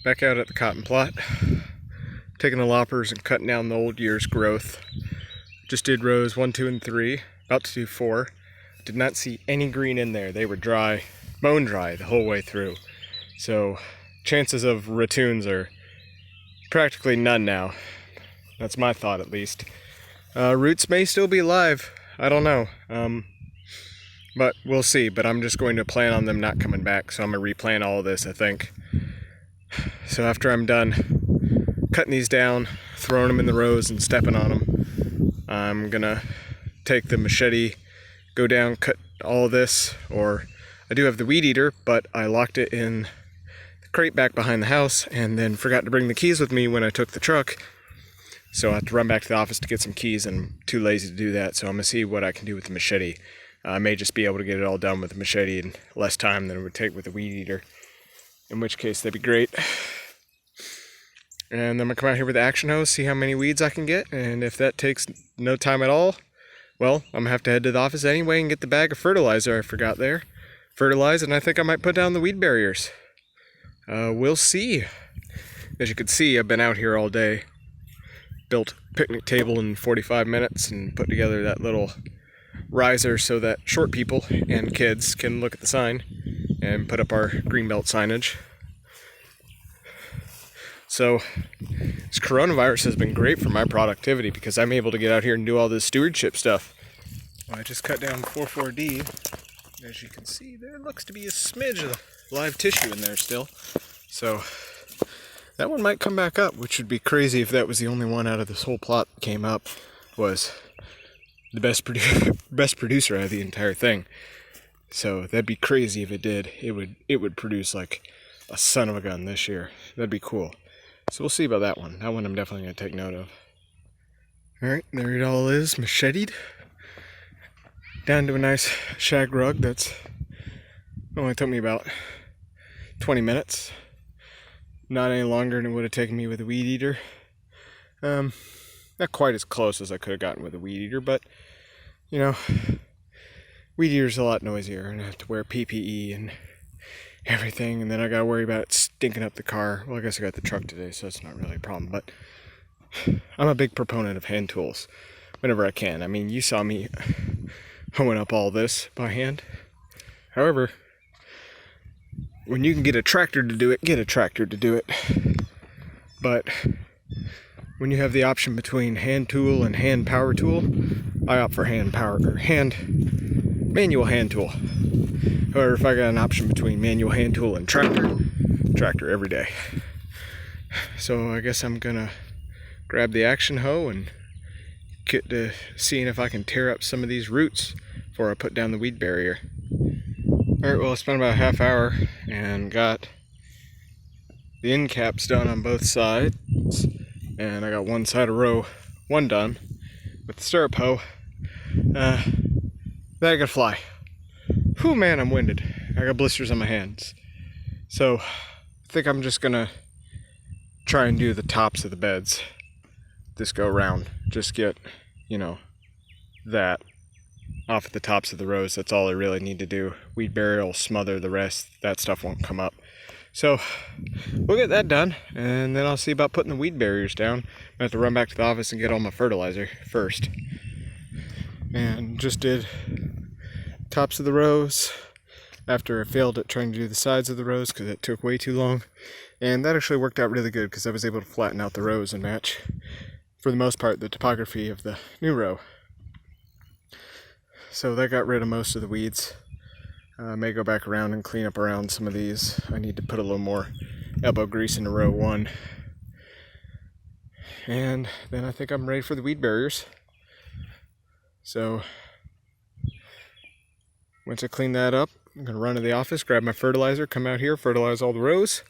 Back out at the cotton plot, taking the loppers and cutting down the old year's growth. Just did rows 1, 2, and 3, about to do 4. Did not see any green in there. They were dry, bone dry the whole way through. So chances of ratoons are practically none now. That's my thought, at least. Roots may still be alive. I don't know. But we'll see. But I'm just going to plan on them not coming back. So I'm going to replant all of this, I think. So after I'm done cutting these down, throwing them in the rows and stepping on them, I'm going to take the machete, go down, cut all of this. Or I do have the weed eater, but I locked it in the crate back behind the house and then forgot to bring the keys with me when I took the truck. So I have to run back to the office to get some keys, and I'm too lazy to do that. So I'm going to see what I can do with the machete. I may just be able to get it all done with the machete in less time than it would take with the weed eater. In which case, that'd be great. And then I'm going to come out here with the action hose, see how many weeds I can get. And if that takes no time at all, well, I'm going to have to head to the office anyway and get the bag of fertilizer I forgot there. Fertilize, and I think I might put down the weed barriers. We'll see. As you can see, I've been out here all day. Built a picnic table in 45 minutes and put together that little riser so that short people and kids can look at the sign and put up our greenbelt signage. So this coronavirus has been great for my productivity because I'm able to get out here and do all this stewardship stuff. Well, I just cut down 4,4-D. As you can see, there looks to be a smidge of live tissue in there still. So that one might come back up, which would be crazy if that was the only one out of this whole plot that came up. Was the best producer out of the entire thing. So that'd be crazy if it did. It would produce like a son of a gun this year. That'd be cool. So we'll see about that one. That one I'm definitely going to take note of. Alright, there it all is, macheted. Down to a nice shag rug that's only took me about 20 minutes. Not any longer than it would have taken me with a weed eater. Not quite as close as I could have gotten with a weed eater, but, you know, weed eater's a lot noisier, and I have to wear PPE and everything, and then I gotta worry about it stinking up the car. Well, I guess I got the truck today, so it's not really a problem, but I'm a big proponent of hand tools whenever I can. I mean, you saw me hoeing up all this by hand. However, when you can get a tractor to do it, get a tractor to do it. But when you have the option between hand tool and hand power tool, I opt for manual hand tool. However, if I got an option between manual hand tool and tractor every day. So I guess I'm gonna grab the action hoe and get to seeing if I can tear up some of these roots before I put down the weed barrier. Alright, well, I spent about a half hour and got the end caps done on both sides. And I got one side of row 1 done with the stirrup hoe. Then I gotta fly. Whew, man, I'm winded. I got blisters on my hands. So I think I'm just gonna try and do the tops of the beds this go around. Just get, you know, that off at the tops of the rows. That's all I really need to do. Weed barrier will smother the rest. That stuff won't come up. So we'll get that done, and then I'll see about putting the weed barriers down. I have to run back to the office and get all my fertilizer first. And just did tops of the rows after I failed at trying to do the sides of the rows because it took way too long. And that actually worked out really good because I was able to flatten out the rows and match, for the most part, the topography of the new row. So that got rid of most of the weeds. I may go back around and clean up around some of these. I need to put a little more elbow grease into row 1. And then I think I'm ready for the weed barriers. So once I clean that up, I'm going to run to the office, grab my fertilizer, come out here, fertilize all the rows.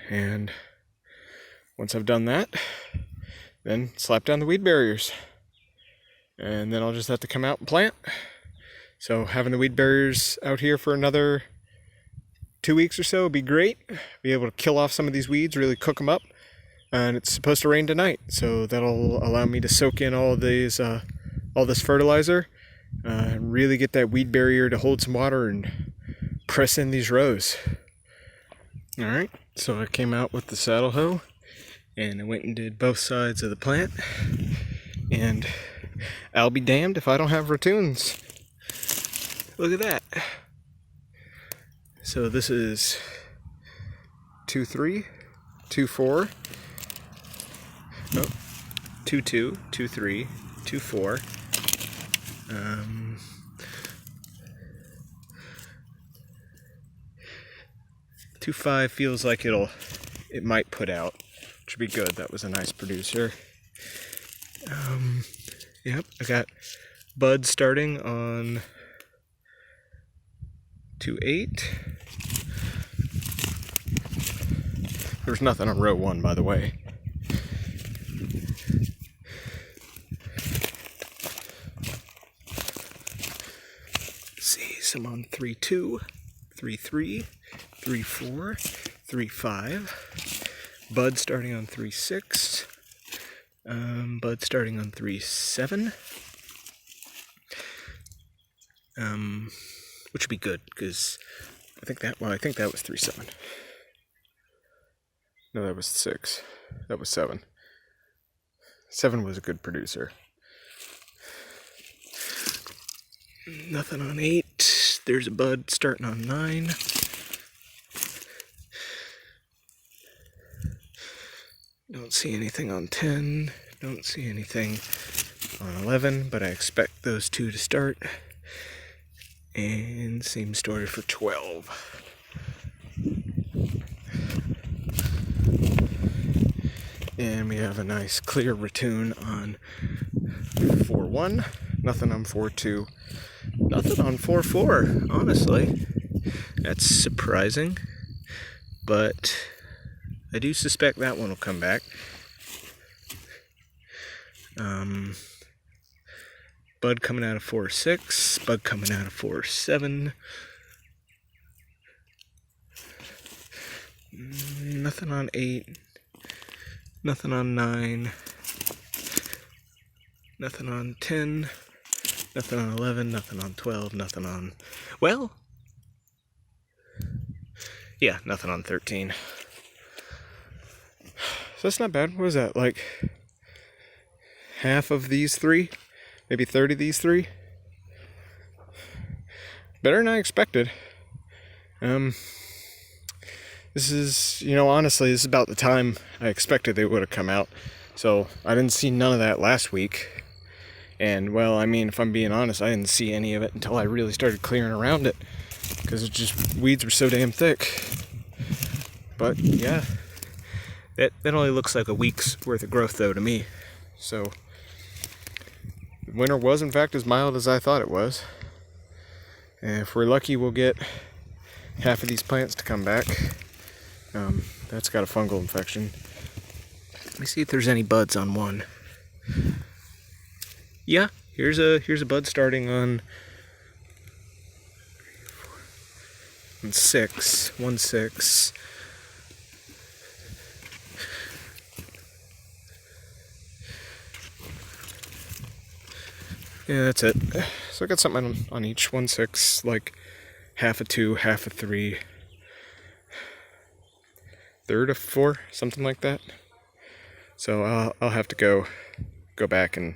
And once I've done that, then slap down the weed barriers. And then I'll just have to come out and plant. So having the weed barriers out here for another 2 weeks or so would be great. Be able to kill off some of these weeds, really cook them up. And it's supposed to rain tonight, so that'll allow me to soak in all this fertilizer, really get that weed barrier to hold some water and press in these rows. Alright, so I came out with the saddle hoe and I went and did both sides of the plant, and I'll be damned if I don't have ratoons. Look at that. So this is 2-3, 2-4, oh, 2-2, 2-3, 2-4. 2-5 feels like it might put out, which would be good. That was a nice producer. Yep, I got buds starting on 2-8. There's nothing on row 1, by the way. Let's see, some on 3-2, 3-3, 3-4, 3-5. Bud starting on 3-6. Bud starting on 3-7. Which would be good, because I think that was 3-7. No, that was 6. That was 7. 7 was a good producer. Nothing on 8. There's a bud starting on 9. Don't see anything on 10. Don't see anything on 11, but I expect those two to start. And same story for 12. And we have a nice clear ratoon on 4-1. Nothing on 4-2. Nothing on 4-4, honestly. That's surprising. But I do suspect that one will come back. Bud coming out of 4-6. Bud coming out of 4-7. Nothing on 8. Nothing on 9. Nothing on 10. Nothing on 11. Nothing on 12. Nothing on... Well... Yeah, nothing on 13. So that's not bad. What was that, like... half of these 3? Maybe 30 of these 3? Better than I expected. This is, honestly, this is about the time I expected they would have come out. So I didn't see none of that last week. And, well, I mean, if I'm being honest, I didn't see any of it until I really started clearing around it. Because weeds were so damn thick. But, yeah. That only looks like a week's worth of growth, though, to me. So, winter was, in fact, as mild as I thought it was. And if we're lucky, we'll get half of these plants to come back. That's got a fungal infection. Let me see if there's any buds on one. Yeah, here's a bud starting on 6, 1-6. Yeah, that's it. So I got something on each 1-6, like half a 2, half a 3, third of 4, something like that. So I'll have to go back and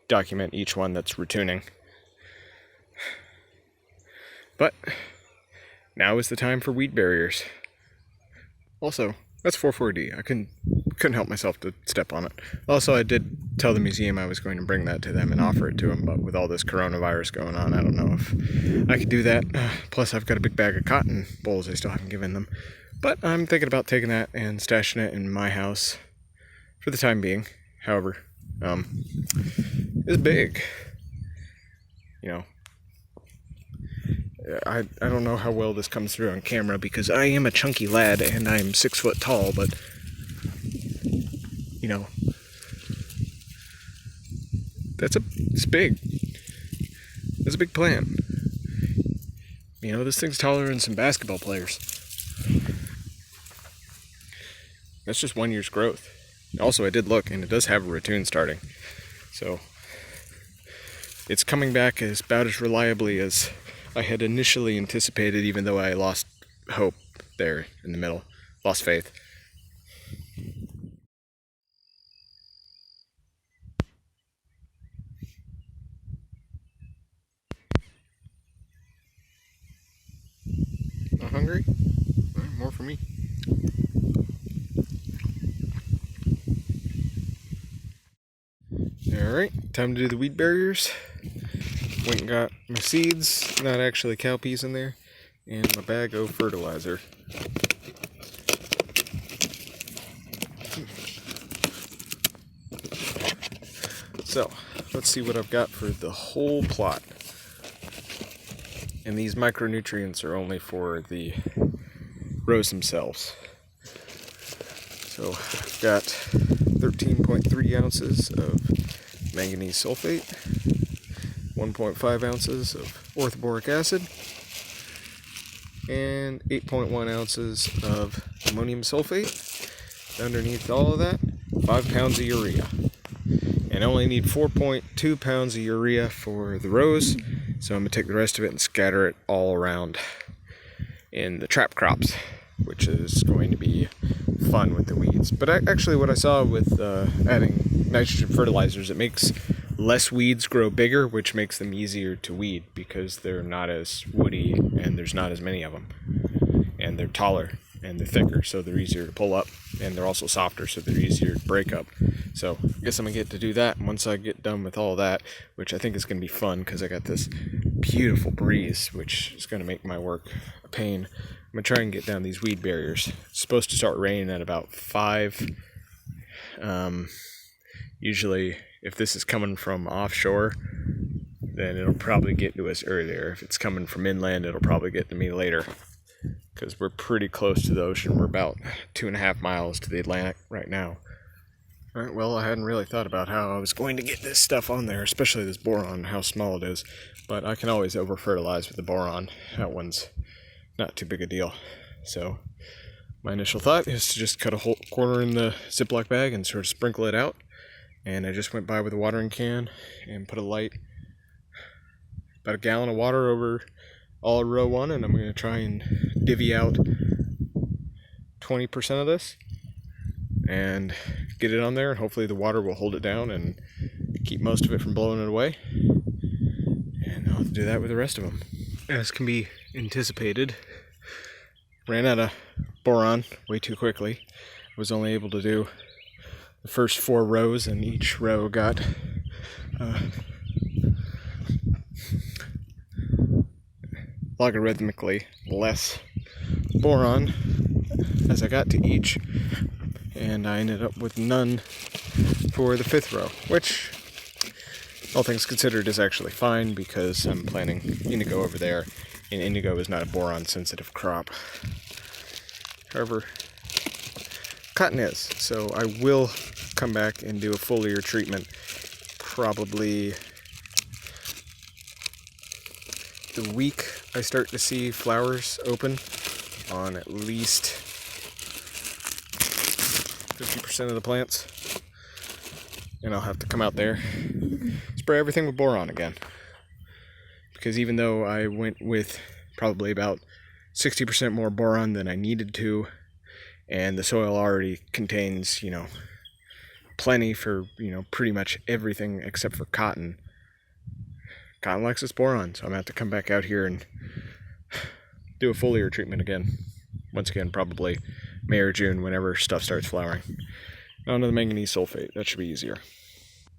document each one that's retooning. But now is the time for weed barriers. Also, that's 4,4-D. I couldn't help myself to step on it. Also, I did tell the museum I was going to bring that to them and offer it to them, but with all this coronavirus going on, I don't know if I could do that. Plus, I've got a big bag of cotton bowls I still haven't given them. But I'm thinking about taking that and stashing it in my house for the time being. However, it's big. I don't know how well this comes through on camera because I am a chunky lad and I'm 6 foot tall, but it's big. It's a big plant. This thing's taller than some basketball players. That's just 1 year's growth. Also, I did look, and it does have a ratoon starting. So, it's coming back about as reliably as I had initially anticipated, even though I lost hope there in the middle. lost faith. Not hungry? All right, more for me. Alright, time to do the weed barriers. Went and got my seeds, not actually cowpeas in there, and my bag of fertilizer. So, let's see what I've got for the whole plot. And these micronutrients are only for the rows themselves. So, I've got 13.3 ounces of manganese sulfate, 1.5 ounces of orthoboric acid, and 8.1 ounces of ammonium sulfate. Underneath all of that, 5 pounds of urea. And I only need 4.2 pounds of urea for the rows, so I'm going to take the rest of it and scatter it all around in the trap crops, which is going to be fun with the weeds. But actually what I saw with adding nitrogen fertilizers, it makes less weeds grow bigger, which makes them easier to weed because they're not as woody and there's not as many of them. And they're taller and they're thicker, so they're easier to pull up, and they're also softer, so they're easier to break up. So I guess I'm gonna get to do that once I get done with all that, which I think is gonna be fun because I got this beautiful breeze, which is gonna make my work a pain. I'm gonna try and get down these weed barriers. It's supposed to start raining at about 5. Usually, if this is coming from offshore, then it'll probably get to us earlier. If it's coming from inland, it'll probably get to me later, because we're pretty close to the ocean. We're about 2.5 miles to the Atlantic right now. Alright, well, I hadn't really thought about how I was going to get this stuff on there, especially this boron, how small it is. But I can always over-fertilize with the boron. That one's not too big a deal. So my initial thought is to just cut a whole corner in the Ziploc bag and sort of sprinkle it out. And I just went by with a watering can and put a light, about a gallon of water over all of row 1, and I'm going to try and divvy out 20% of this and get it on there, and hopefully the water will hold it down and keep most of it from blowing it away. And I'll have to do that with the rest of them. As can be anticipated, ran out of boron way too quickly. I was only able to do the first 4 rows, and each row got logarithmically less boron as I got to each, and I ended up with none for the 5th row, which, all things considered, is actually fine because I'm planting indigo over there, and indigo is not a boron sensitive crop. However, cotton is, so I will come back and do a foliar treatment probably the week I start to see flowers open on at least 50% of the plants, and I'll have to come out there, spray everything with boron again, because even though I went with probably about 60% more boron than I needed to, and the soil already contains, plenty for, pretty much everything except for cotton. Cotton likes its boron, so I'm going to have to come back out here and do a foliar treatment again. Once again, probably May or June, whenever stuff starts flowering. On to the manganese sulfate. That should be easier.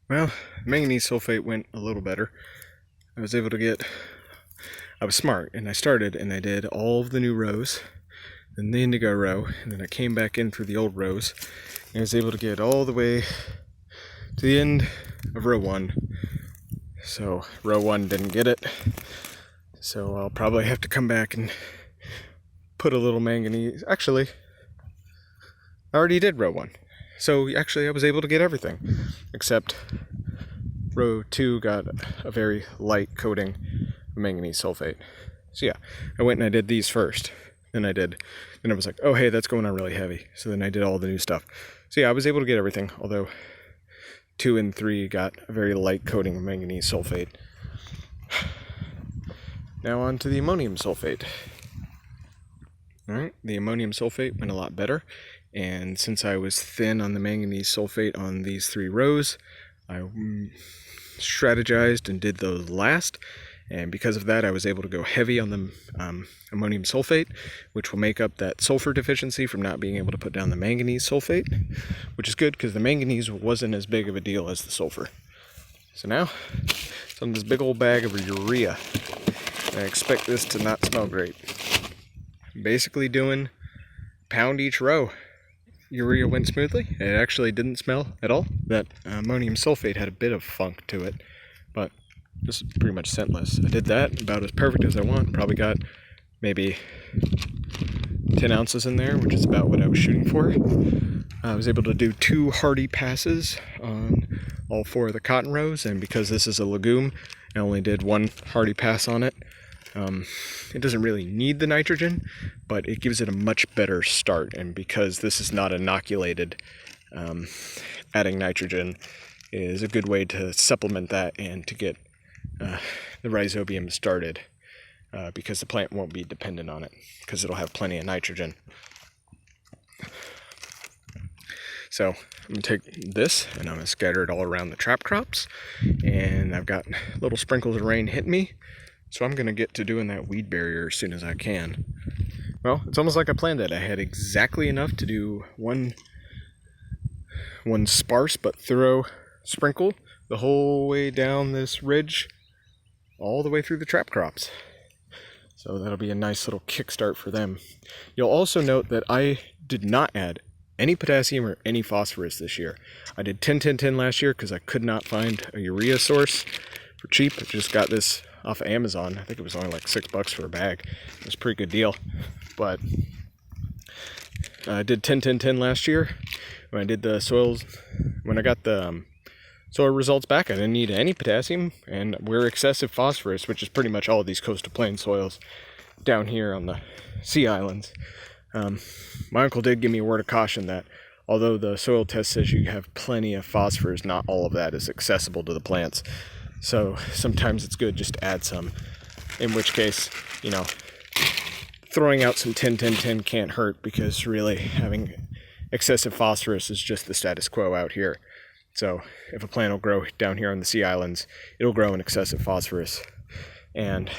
Well, manganese sulfate went a little better. I was smart, and I started and I did all of the new rows, then the indigo row, and then I came back in through the old rows, and I was able to get all the way to the end of row 1. So row 1 didn't get it, so I'll probably have to come back and put a little manganese. Actually, I already did row 1, so actually I was able to get everything except row 2 got a very light coating of manganese sulfate. So yeah, I went and I did these first. Then I was like, oh hey, that's going on really heavy. So then I did all the new stuff. So yeah, I was able to get everything, although 2 and 3 got a very light coating of manganese sulfate. Now on to the ammonium sulfate. Alright, the ammonium sulfate went a lot better, and since I was thin on the manganese sulfate on these 3 rows, I strategized and did those last, and because of that I was able to go heavy on the ammonium sulfate, which will make up that sulfur deficiency from not being able to put down the manganese sulfate, which is good because the manganese wasn't as big of a deal as the sulfur. So now, it's on this big old bag of urea. I expect this to not smell great. Basically doing pound each row. Urea went smoothly. It actually didn't smell at all. That ammonium sulfate had a bit of funk to it, but this is pretty much scentless. I did that about as perfect as I want. Probably got maybe 10 ounces in there, which is about what I was shooting for. I was able to do 2 hardy passes on all 4 of the cotton rows, and because this is a legume, I only did 1 hardy pass on it. It doesn't really need the nitrogen, but it gives it a much better start, and because this is not inoculated, adding nitrogen is a good way to supplement that and to get the rhizobium started, because the plant won't be dependent on it, because it'll have plenty of nitrogen. So I'm going to take this and I'm going to scatter it all around the trap crops, and I've got little sprinkles of rain hitting me. So I'm going to get to doing that weed barrier as soon as I can. Well, it's almost like I planned it. I had exactly enough to do one sparse but thorough sprinkle the whole way down this ridge, all the way through the trap crops. So that'll be a nice little kickstart for them. You'll also note that I did not add any potassium or any phosphorus this year. I did 10-10-10 last year because I could not find a urea source for cheap. I just got this off of Amazon. I think it was only like $6 for a bag. It was a pretty good deal. But I did 10-10-10 last year. When I did the soils, when I got the soil results back, I didn't need any potassium, and we're excessive phosphorus, which is pretty much all of these coastal plain soils down here on the Sea Islands. My uncle did give me a word of caution that although the soil test says you have plenty of phosphorus, not all of that is accessible to the plants. So sometimes it's good just to add some, in which case, you know, throwing out some 10-10-10 can't hurt, because really having excessive phosphorus is just the status quo out here. So if a plant will grow down here on the Sea Islands, it'll grow in excessive phosphorus. And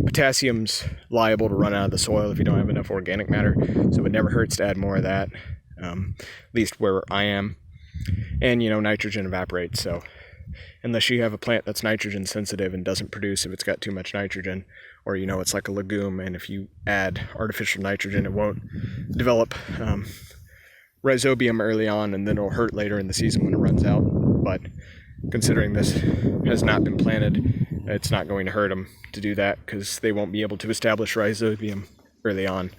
potassium's liable to run out of the soil if you don't have enough organic matter, so it never hurts to add more of that, at least where I am. And, you know, nitrogen evaporates, so unless you have a plant that's nitrogen sensitive and doesn't produce if it's got too much nitrogen, or, you know, it's like a legume, and if you add artificial nitrogen, it won't develop rhizobium early on, and then it'll hurt later in the season when it runs out. But considering this has not been planted, it's not going to hurt them to do that, because they won't be able to establish rhizobium early on.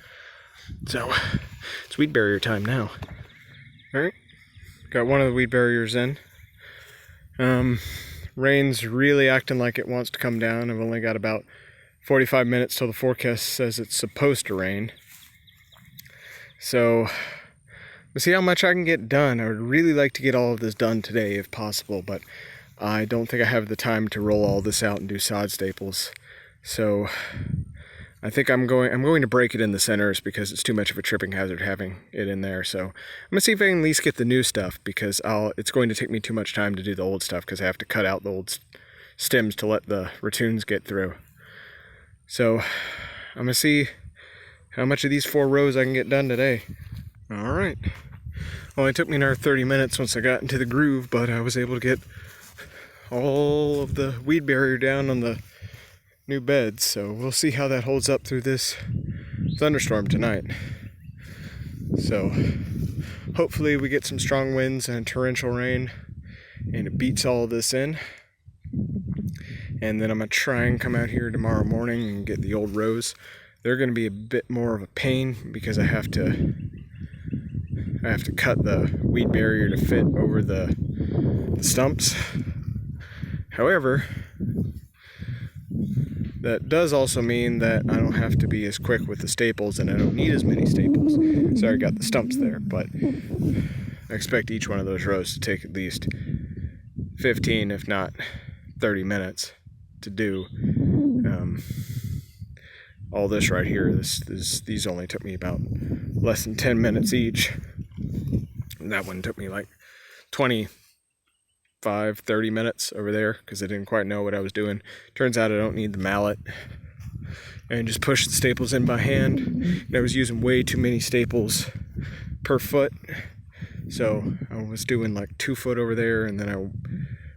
So it's weed barrier time now. Alright, got one of the weed barriers in. Rain's really acting like it wants to come down. I've only got about 45 minutes till the forecast says it's supposed to rain. So we'll see how much I can get done. I would really like to get all of this done today if possible, but I don't think I have the time to roll all this out and do sod staples. So I think I'm going to break it in the centers because it's too much of a tripping hazard having it in there. So I'm gonna see if I can at least get the new stuff, because it's going to take me too much time to do the old stuff, because I have to cut out the old stems to let the ratoons get through. So I'm gonna see how much of these 4 rows I can get done today. All right. Only took me another 30 minutes once I got into the groove, but I was able to get all of the weed barrier down on the new beds, so we'll see how that holds up through this thunderstorm tonight. So hopefully we get some strong winds and torrential rain and it beats all of this in, and then I'm gonna try and come out here tomorrow morning and get the old rows. They're gonna be a bit more of a pain because I have to cut the weed barrier to fit over the stumps. However, that does also mean that I don't have to be as quick with the staples, and I don't need as many staples. Sorry, I got the stumps there, but I expect each one of those rows to take at least 15, if not 30 minutes to do. all this right here, these only took me about less than 10 minutes each. And that one took me like 25-30 minutes over there because I didn't quite know what I was doing. Turns out I don't need the mallet, and just push the staples in by hand. And I was using way too many staples per foot, so I was doing like 2 foot over there, and then I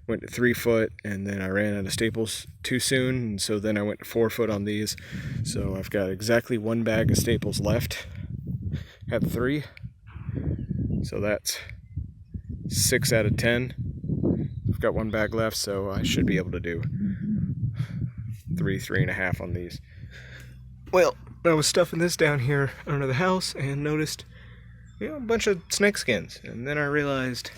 went to 3 foot, and then I ran out of staples too soon, and so then I went to 4 foot on these. So I've got exactly 1 bag of staples left. Had 3, so that's 6 out of 10. I've got 1 bag left, so I should be able to do 3.5 on these. Well, I was stuffing this down here under the house and noticed, a bunch of snake skins, and then I realized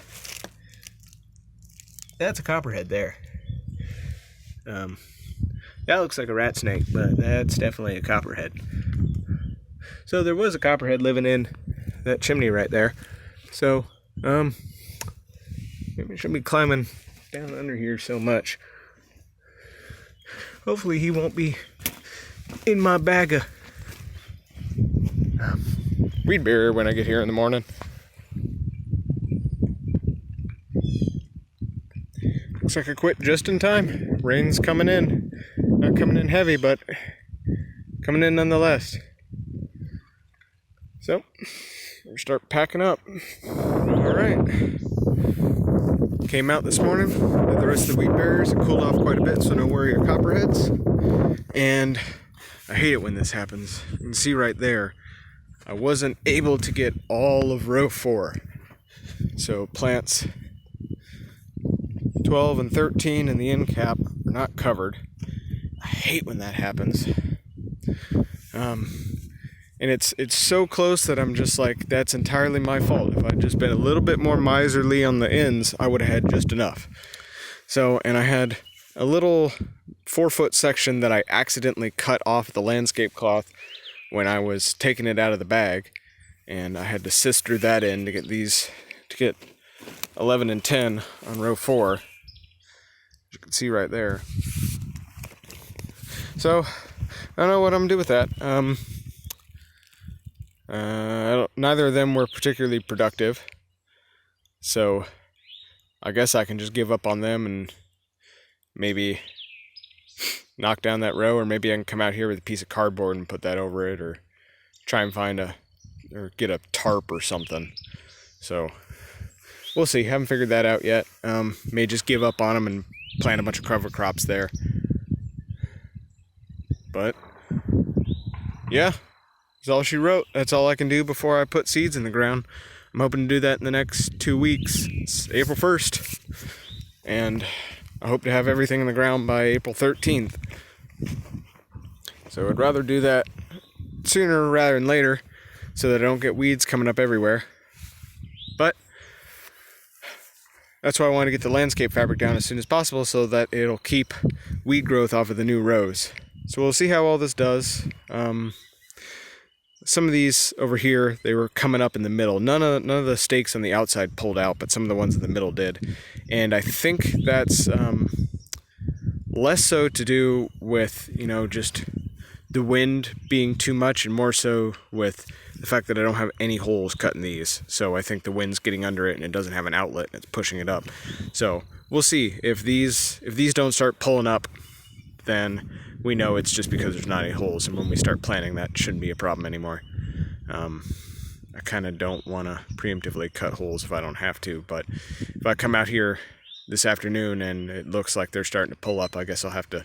that's a copperhead there. That looks like a rat snake, but that's definitely a copperhead. So there was a copperhead living in that chimney right there. So, maybe I shouldn't be climbing down under here so much. Hopefully he won't be in my bag of weed barrier when I get here in the morning. Looks like I quit just in time. Rain's coming in. Not coming in heavy, but coming in nonetheless. So, we'll start packing up. Alright. Came out this morning with the rest of the weed barriers. It cooled off quite a bit, so no worry of copperheads. And I hate it when this happens. You can see right there, I wasn't able to get all of row 4. So plants 12 and 13 in the end cap are not covered. I hate when that happens. And it's so close that I'm just like, that's entirely my fault. If I'd just been a little bit more miserly on the ends, I would have had just enough. So, and I had a little 4-foot section that I accidentally cut off the landscape cloth when I was taking it out of the bag, and I had to sister that in to get 11 and 10 on row 4, as you can see right there. So I don't know what I'm gonna do with that. Neither of them were particularly productive, so I guess I can just give up on them and maybe knock down that row, or maybe I can come out here with a piece of cardboard and put that over it, or try and or get a tarp or something. So we'll see. Haven't figured that out yet. May just give up on them and plant a bunch of cover crops there. But yeah, that's all she wrote. That's all I can do before I put seeds in the ground. I'm hoping to do that in the next 2 weeks. It's April 1st, and I hope to have everything in the ground by April 13th. So I'd rather do that sooner rather than later, so that I don't get weeds coming up everywhere. But that's why I want to get the landscape fabric down as soon as possible, so that it'll keep weed growth off of the new rows. So we'll see how all this does. Some of these over here, they were coming up in the middle. None of the stakes on the outside pulled out, but some of the ones in the middle did. And I think that's less so to do with, just the wind being too much, and more so with the fact that I don't have any holes cut in these. So I think the wind's getting under it and it doesn't have an outlet and it's pushing it up. So we'll see. If these don't start pulling up, then we know it's just because there's not any holes, and when we start planting, that shouldn't be a problem anymore. I kind of don't want to preemptively cut holes if I don't have to, but if I come out here this afternoon and it looks like they're starting to pull up, I guess I'll have to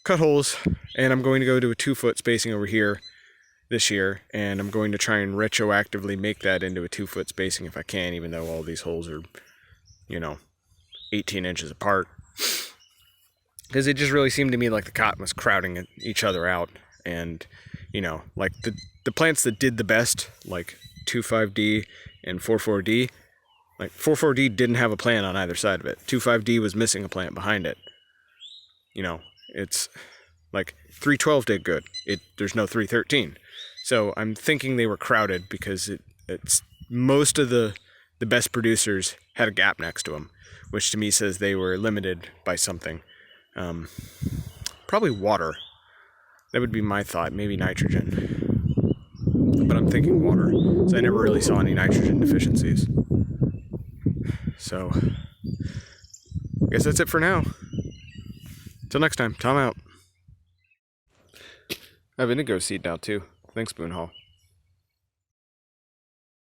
cut holes. And I'm going to go to a 2-foot spacing over here this year, and I'm going to try and retroactively make that into a 2-foot spacing if I can, even though all these holes are 18 inches apart. Because it just really seemed to me like the cotton was crowding each other out. And, like the plants that did the best, like 2,5-D and 4,4-D, like 4,4-D didn't have a plant on either side of it. 2,5-D was missing a plant behind it. It's like 3,12 did good. There's no 3,13. So I'm thinking they were crowded because it's most of the best producers had a gap next to them, which to me says they were limited by something. Probably water. That would be my thought, maybe nitrogen. But I'm thinking water, so I never really saw any nitrogen deficiencies. So, I guess that's it for now. Till next time, Tom out. I have indigo seed now too. Thanks, Boone Hall.